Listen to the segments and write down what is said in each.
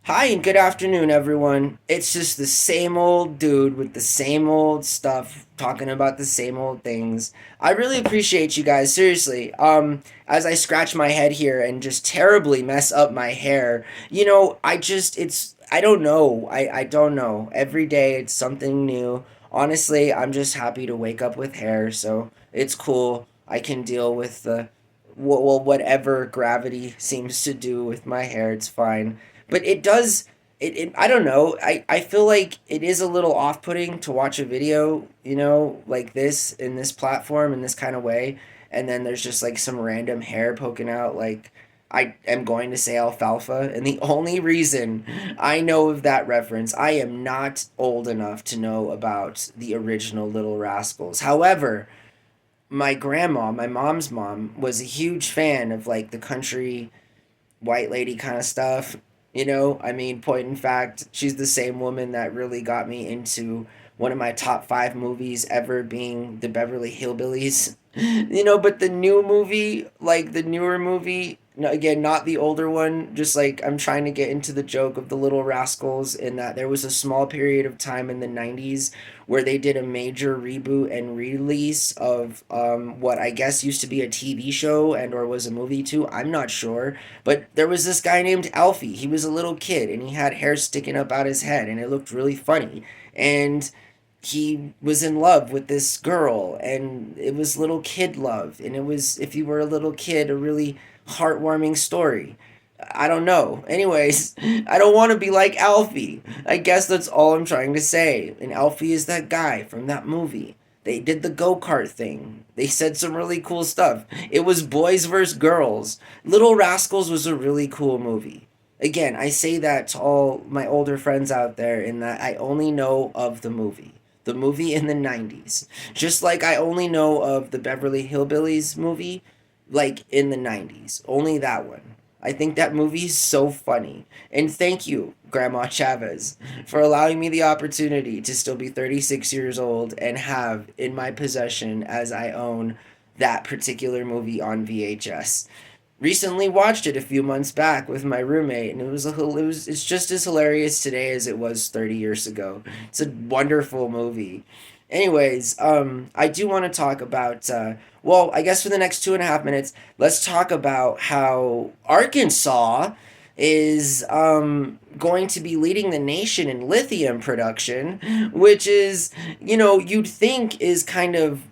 Hi and good afternoon, everyone. It's just the same old dude with the same old stuff, talking about the same old things. I really appreciate you guys, seriously. As I scratch my head here and just terribly mess up my hair, I don't know. I don't know. Every day it's something new. Honestly, I'm just happy to wake up with hair, so it's cool. I can deal with whatever gravity seems to do with my hair. It's fine, but it does it I don't know, I feel like it is a little off-putting to watch a video, like this in this platform in this kind of way, and then there's just like some random hair poking out. Like, I am going to say alfalfa, and the only reason I know of that reference, I am not old enough to know about the original Little Rascals. However, my grandma, my mom's mom, was a huge fan of like the country white lady kind of stuff. I mean, point in fact, she's the same woman that really got me into one of my top five movies ever, being the Beverly Hillbillies. But the new movie, like the newer movie, no, again, not the older one, just like I'm trying to get into the joke of the Little Rascals, in that there was a small period of time in the 90s where they did a major reboot and release of what I guess used to be a TV show and or was a movie too. I'm not sure, but there was this guy named Alfie. He was a little kid and he had hair sticking up out his head and it looked really funny. And he was in love with this girl, and it was little kid love, and it was, if you were a little kid, a really heartwarming story. I don't know. Anyways, I don't want to be like Alfie. I guess that's all I'm trying to say. And Alfie is that guy from that movie. They did the go-kart thing. They said some really cool stuff. It was boys versus girls. Little Rascals was a really cool movie. Again, I say that to all my older friends out there, in that I only know of the movie. The movie in the 90s. Just like I only know of the Beverly Hillbillies movie, like in the 90s. Only that one. I think that movie is so funny. And thank you, Grandma Chavez, for allowing me the opportunity to still be 36 years old and have in my possession, as I own, that particular movie on VHS. Recently watched it a few months back with my roommate, and it's just as hilarious today as it was 30 years ago. It's a wonderful movie. Anyways, I do want to talk about, well, I guess for the next 2.5 minutes, let's talk about how Arkansas is going to be leading the nation in lithium production, which is, you'd think is kind of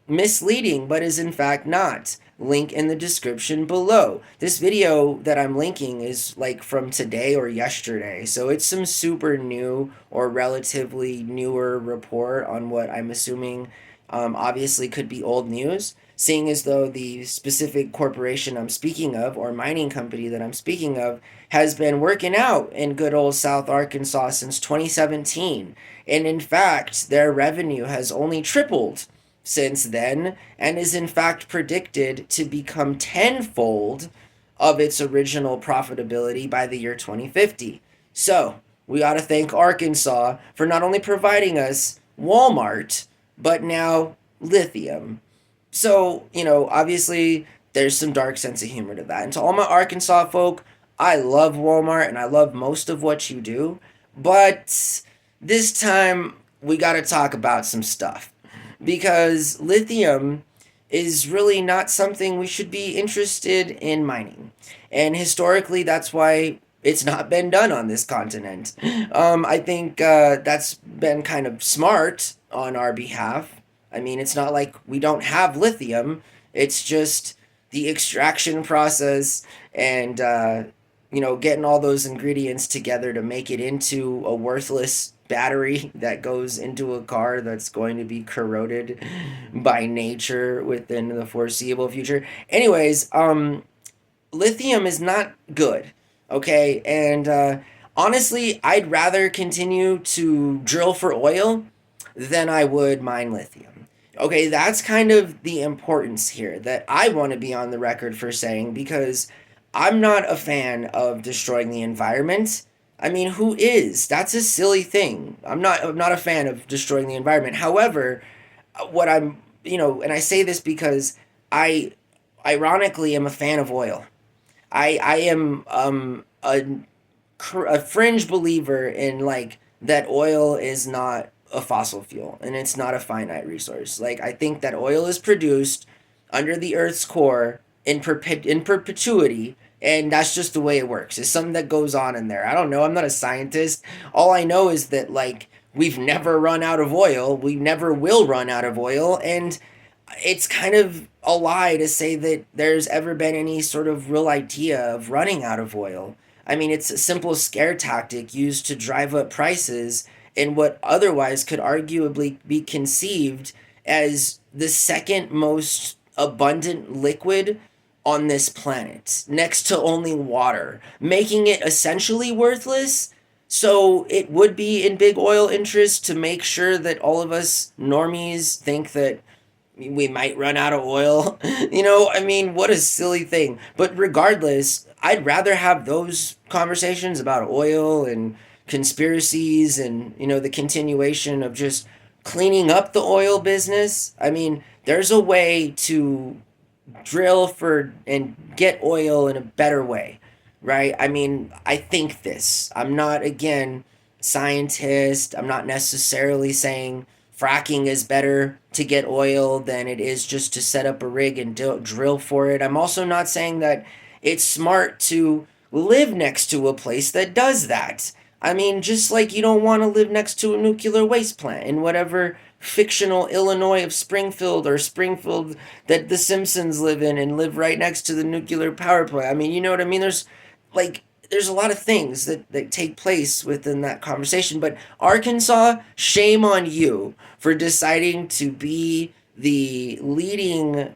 misleading, but is in fact not. Link in the description below. This video that I'm linking is like from today or yesterday, so it's some super new or relatively newer report on what I'm assuming obviously could be old news, seeing as though the specific corporation I'm speaking of, or mining company that I'm speaking of, has been working out in good old South Arkansas since 2017. And in fact, their revenue has only tripled since then, and is in fact predicted to become tenfold of its original profitability by the year 2050. So, we ought to thank Arkansas for not only providing us Walmart, but now lithium. So, obviously, there's some dark sense of humor to that. And to all my Arkansas folk, I love Walmart and I love most of what you do. But this time, we got to talk about some stuff. Because lithium is really not something we should be interested in mining. And historically, that's why it's not been done on this continent. I think that's been kind of smart on our behalf. I mean, it's not like we don't have lithium, it's just the extraction process and, getting all those ingredients together to make it into a worthless battery that goes into a car that's going to be corroded by nature within the foreseeable future. Anyways, lithium is not good, okay? And honestly, I'd rather continue to drill for oil than I would mine lithium. Okay, that's kind of the importance here that I want to be on the record for saying, because I'm not a fan of destroying the environment. I mean, who is? That's a silly thing. I'm not a fan of destroying the environment. However, what I'm, and I say this because I ironically am a fan of oil. I am a a fringe believer in like that oil is not a fossil fuel and it's not a finite resource. Like I think that oil is produced under the Earth's core in perpetuity, and that's just the way it works. It's something that goes on in there. I don't know. I'm not a scientist. All I know is that like we've never run out of oil. We never will run out of oil, and it's kind of a lie to say that there's ever been any sort of real idea of running out of oil. I mean, it's a simple scare tactic used to drive up prices in what otherwise could arguably be conceived as the second most abundant liquid on this planet, next to only water, making it essentially worthless. So it would be in big oil interest to make sure that all of us normies think that we might run out of oil. I mean, what a silly thing. But regardless, I'd rather have those conversations about oil and conspiracies and, the continuation of just cleaning up the oil business. I mean, there's a way to drill for and get oil in a better way, right? I mean, I think this. I'm not, again, scientist. I'm not necessarily saying fracking is better to get oil than it is just to set up a rig and drill for it. I'm also not saying that it's smart to live next to a place that does that. I mean, just like you don't want to live next to a nuclear waste plant in whatever fictional Illinois of Springfield or Springfield that the Simpsons live in and live right next to the nuclear power plant. I mean, you know what I mean? There's a lot of things that take place within that conversation. But Arkansas, shame on you for deciding to be the leading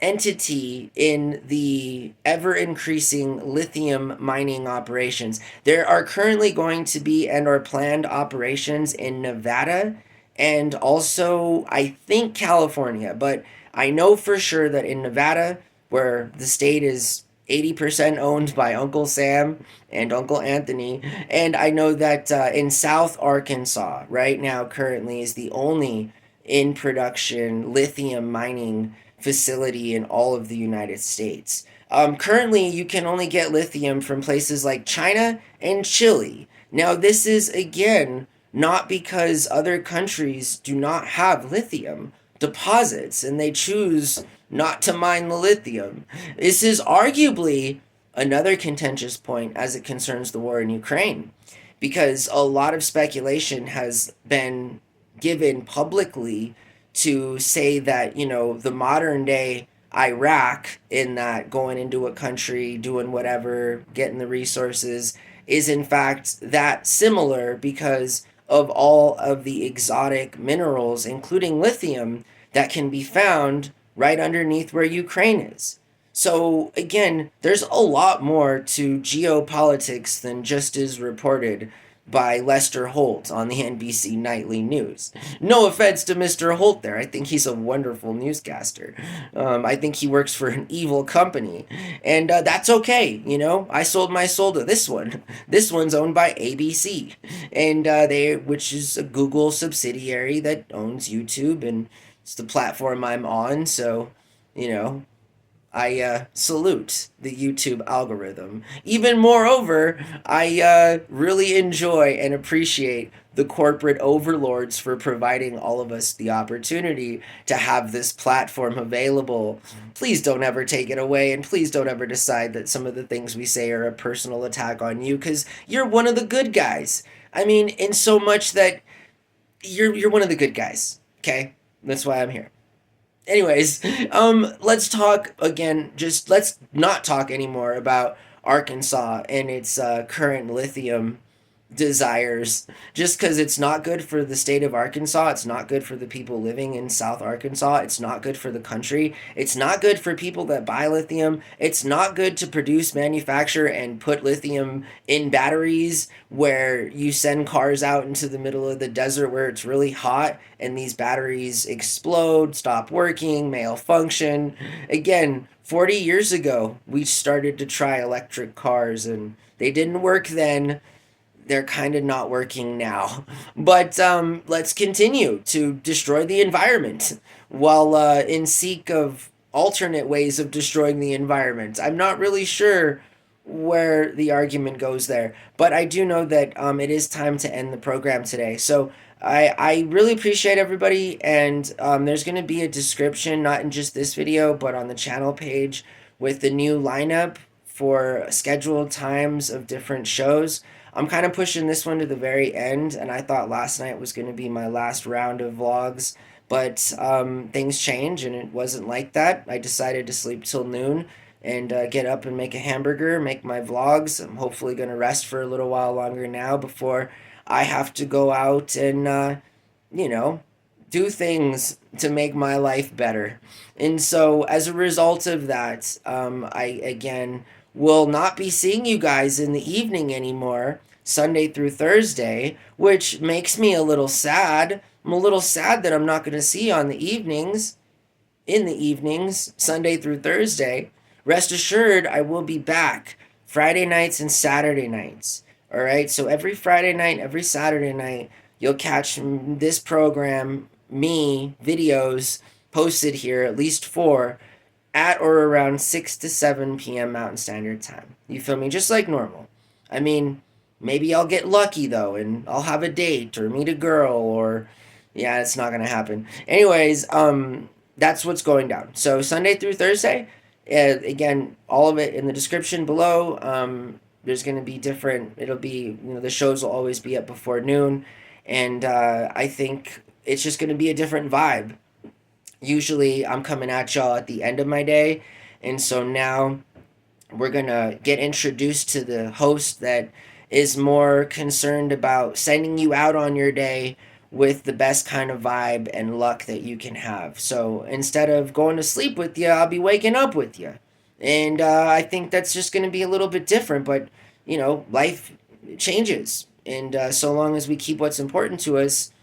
entity in the ever increasing lithium mining operations. There are currently going to be and are planned operations in Nevada and also I think California, but I know for sure that in Nevada, where the state is 80% owned by Uncle Sam and Uncle Anthony. And I know that in South Arkansas, right now, currently, is the only in production lithium mining facility in all of the United States. Currently, you can only get lithium from places like China and Chile. Now, this is again not because other countries do not have lithium deposits and they choose not to mine the lithium. This is arguably another contentious point as it concerns the war in Ukraine, because a lot of speculation has been given publicly to say that, the modern day Iraq, in that going into a country, doing whatever, getting the resources, is in fact that similar because of all of the exotic minerals, including lithium, that can be found right underneath where Ukraine is. So, again, there's a lot more to geopolitics than just is reported by Lester Holt on the NBC Nightly News. No offense to Mr. Holt there. I think he's a wonderful newscaster. I think he works for an evil company. And that's okay, I sold my soul to this one. This one's owned by ABC. And which is a Google subsidiary that owns YouTube, and it's the platform I'm on, so, I salute the YouTube algorithm. Even moreover, I really enjoy and appreciate the corporate overlords for providing all of us the opportunity to have this platform available. Please don't ever take it away, and please don't ever decide that some of the things we say are a personal attack on you, because you're one of the good guys. I mean, in so much that you're one of the good guys, okay? That's why I'm here. Anyways, let's talk again. Just let's not talk anymore about Arkansas and its current lithium desires. Just because it's not good for the state of Arkansas, it's not good for the people living in South Arkansas, it's not good for the country, it's not good for people that buy lithium, it's not good to produce, manufacture, and put lithium in batteries where you send cars out into the middle of the desert where it's really hot and these batteries explode, stop working, malfunction. Again, 40 years ago, we started to try electric cars and they didn't work then. They're kind of not working now. But let's continue to destroy the environment while in seek of alternate ways of destroying the environment. I'm not really sure where the argument goes there. But I do know that it is time to end the program today. So I really appreciate everybody, and there's going to be a description, not in just this video, but on the channel page with the new lineup for scheduled times of different shows. I'm kind of pushing this one to the very end, and I thought last night was going to be my last round of vlogs, but things change, and it wasn't like that. I decided to sleep till noon and get up and make a hamburger, make my vlogs. I'm hopefully going to rest for a little while longer now before I have to go out and, you know, do things to make my life better. And so, as a result of that, I again will not be seeing you guys in the evening anymore, Sunday through Thursday, which makes me a little sad. I'm a little sad that I'm not going to see you on the evenings, in the evenings, Sunday through Thursday. Rest assured, I will be back Friday nights and Saturday nights. All right, so every Friday night, every Saturday night, you'll catch this program, me, videos posted here, at least 4, at or around 6 to 7 p.m. Mountain Standard Time. You feel me? Just like normal. I mean, maybe I'll get lucky though, and I'll have a date or meet a girl, or yeah, it's not gonna happen. Anyways, that's what's going down. So Sunday through Thursday, again, all of it in the description below. There's going to be different, it'll be, the shows will always be up before noon, and I think it's just going to be a different vibe. Usually I'm coming at y'all at the end of my day, and so now we're going to get introduced to the host that is more concerned about sending you out on your day with the best kind of vibe and luck that you can have. So instead of going to sleep with you, I'll be waking up with you. And I think that's just going to be a little bit different, but life changes. And so long as we keep what's important to us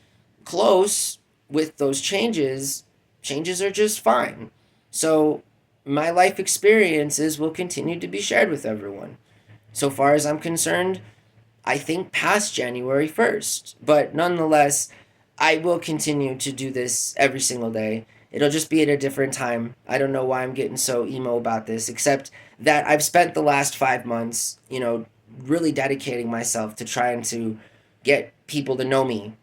close with those changes, changes are just fine. So my life experiences will continue to be shared with everyone. So far as I'm concerned, I think past January 1st. But nonetheless, I will continue to do this every single day. It'll just be at a different time. I don't know why I'm getting so emo about this, except that I've spent the last 5 months, really dedicating myself to trying to get people to know me,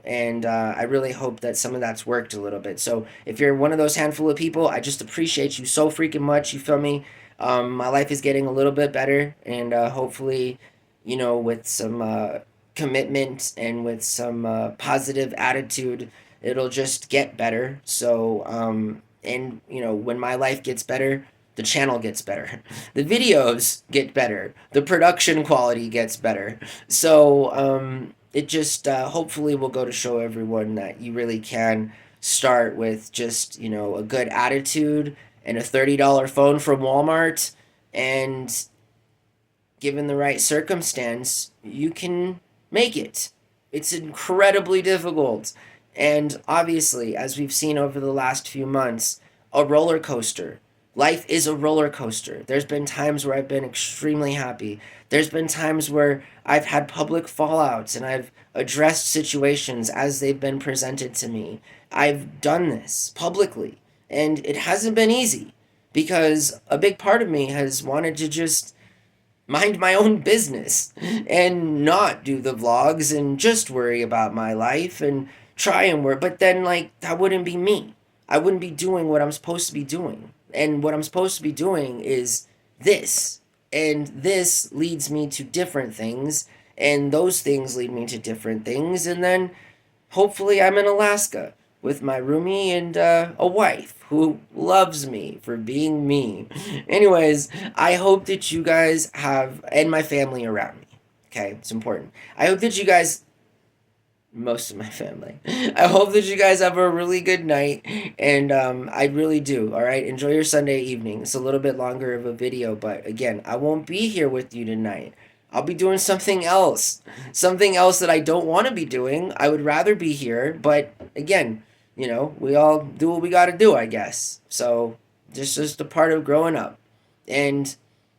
and I really hope that some of that's worked a little bit. So if you're one of those handful of people, I just appreciate you so freaking much. You feel me? My life is getting a little bit better, and hopefully, with some commitment and with some positive attitude, it'll just get better. So, and when my life gets better, the channel gets better, the videos get better, the production quality gets better. So, it just hopefully will go to show everyone that you really can start with just, a good attitude and a $30 phone from Walmart, and given the right circumstance, you can make it. It's incredibly difficult. And obviously, as we've seen over the last few months, a roller coaster. Life is a roller coaster. There's been times where I've been extremely happy. There's been times where I've had public fallouts and I've addressed situations as they've been presented to me. I've done this publicly, and it hasn't been easy because a big part of me has wanted to just mind my own business and not do the vlogs and just worry about my life and try and work. But then, that wouldn't be me. I wouldn't be doing what I'm supposed to be doing. And what I'm supposed to be doing is this. And this leads me to different things. And those things lead me to different things. And then hopefully I'm in Alaska with my roomie and a wife who loves me for being me. Anyways, I hope that you guys have, and my family around me. Okay, it's important. I hope that you guys, most of my family, I hope that you guys have a really good night, and I really do. All right, enjoy your Sunday evening. It's a little bit longer of a video, but again, I won't be here with you tonight. I'll be doing something else that I don't want to be doing. I would rather be here, but again, we all do what we got to do, I guess. So just a part of growing up. And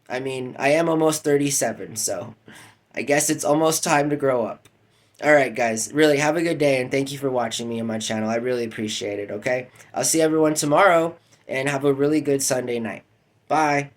I mean, I am almost 37, so I guess it's almost time to grow up. All right, guys, really have a good day, and thank you for watching me on my channel. I really appreciate it, okay? I'll see everyone tomorrow, and have a really good Sunday night. Bye.